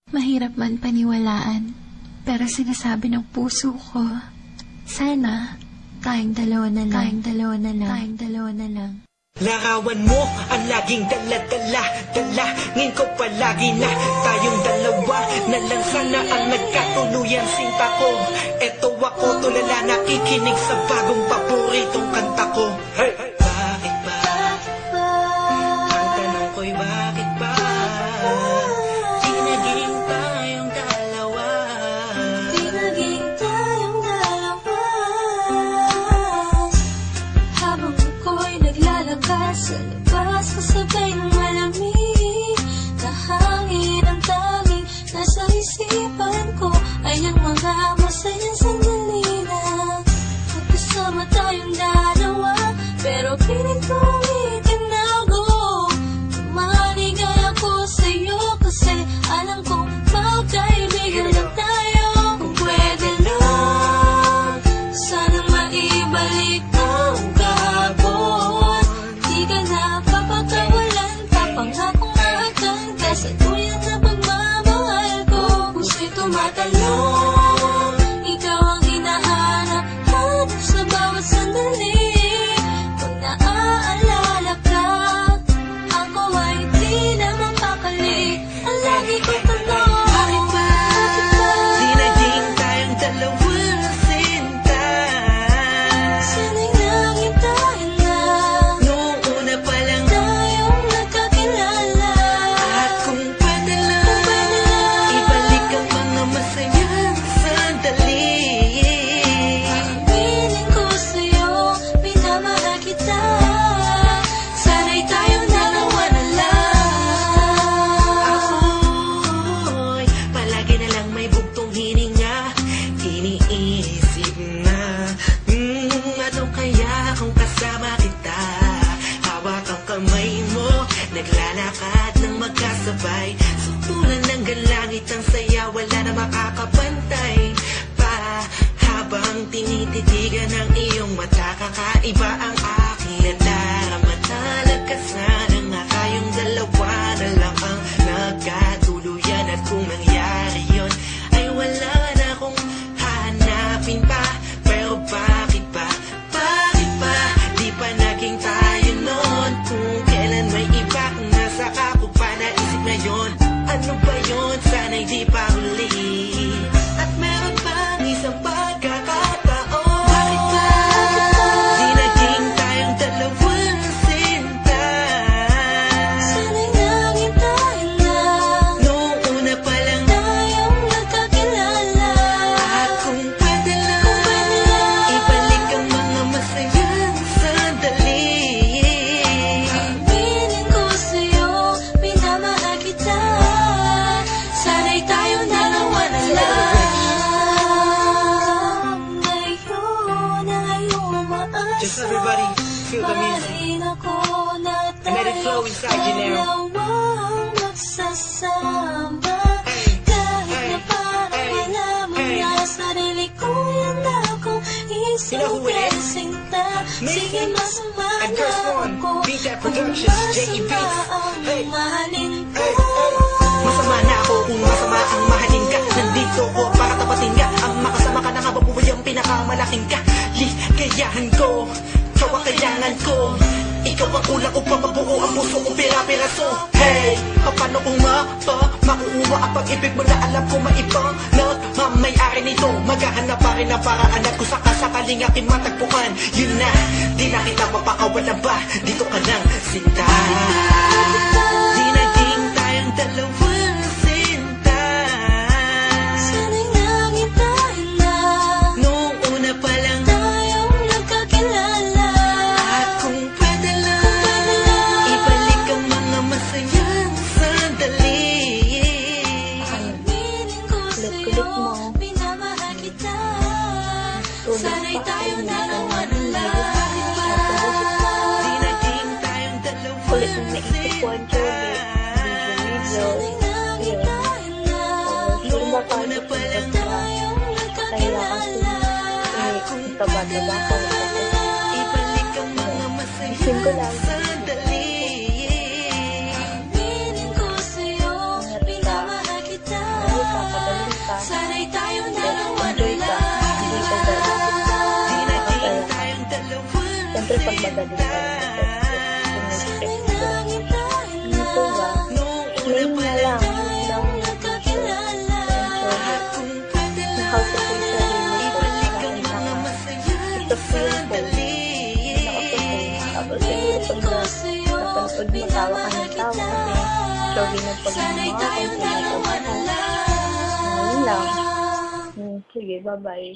Mahirap man paniwalaan, pero sinasabi ng puso ko, sana tayong dalawa na lang. Larawan mo ang laging dala-dala, dalangin ko palagi na tayong dalawa na lang sana ang nagkatuluyan sinta ko. Eto ako tulala nakikinig sa bagong paboritong kanta ko. Hey! Bakit ba? Ang tanong ko'y bakit ba? Di naging tayong dalawa. Habang ako'y naglalakad sa labas, kasabay ng malamig na hangin, ang tanging nasa isipan ko ay ang mga masayang sandali na magkasama tayong dalawa. Pero pilit kong itinago, maligay ako sa'yo kasi alam kong magkaibigan lang tayo. Kung pwede lang, sana maibalik ang kahapon. Di ka na papakawalan, papangakong akan ka sa tuyan na pagmamahal ko. Puso'y tumatalon, ikaw ang hinahanap sa bawat sandali. Pag naaalala ka, ako ay di na mapakali. Ang lagi ko tanong, Bakit ba? Di naging tayong dalawa sinta. sana'y nangintayin na Noong una pa lang tayong nagkakilala. at kung pwede lang, ibalik ang mga masayang sandali. Aminin ko sa'yo, minamahal kita. Sana'y tayong dalawa na lang. Ako'y palagi na lang may bugtong hininga. Iniisip na ano kaya kung kasama kita. Hawak ang kamay mo, naglalakad ng magkasabay. Sutulan ng galangit ang saya, wala na makakapantay pa. Habang tinititigan ng iyong mata, kakaiba ang aking nadarama. Talagkasan nga tayong dalawa na lang ang nagkatuluyan. At kung nangyari yun, ay wala na akong hahanapin pa. Pero bakit ba? Bakit ba? Di pa naging tayo noon. Kung kailan may iba, kung nasa ako pa naisip na yun. Ano ba yun? Sana'y di pa huli. At meron pang isang pagkakataon. Bakit ba? Di naging tayong dalawa sinta. Sana'y nangintayin na Noong una pa lang tayong nagkakilala. at kung pwede lang, ibalik ang mga masayang sandali. Aminin ko sa'yo, minamahal kita. Sana'y tayong dalawa na lang. Ngayon ay umaasa. Just everybody feel the music. Mahalin ako na And let it flow inside you now. dalawang magsasama. Kahit na parang wala mo na sarili ko, yan akong You know who it is? sinta. Sige, masama And na Curse One, ako. Beat That Kung Productions, J.E. masama Beats. ang Hey. mahalin ko. Hey, Masama na ako kung masama ang mahalin ka. Nandito ko para tapatin ka. Ang makasama ka na nga babuhay ang pinakamalaking ka. Ligayahan ko, ikaw ang kailangan ko. Ikaw ang kulang upang mabuo ang puso kong pira-piraso. Hey, paano kung makukuha ang pag-ibig mo na alam ko maibang nagmamayari nito. Maghahanap pa rin ang paraan at kung sakasakaling aking matagpuan. Yun na, di na kita mapakawalan ba? Dito ka lang, sinta. Di naging tayong dalawa sinta. Sana'y nangintayin na Noong una pa lang tayong nagkakilala. at kung pwede lang, ibalik ang mga masayang sandali. Aminin ko sa'yo, minamahal kita. Sana'y tayong dalawa na lang. Di naging tayong dalawa sinta. Sana'y nangintayin na Noong una pa lang tayong nagkakilala. at kung pwede lang, ibalik ang mga masayang sandali. Aminin ko sa'yo, minamahal kita. Siyempre, pag magaling ka rin mag-expect ko. Dito ba? Plain na lang. Nakausap ko yung sarili ko. Parang naka-stop ko yung phone. Tapos siguro pag napanood mo, tawa ka ng tawa kasi sorry na pag mga kung pinatawa ka. Yun lang. Sige, bye-bye.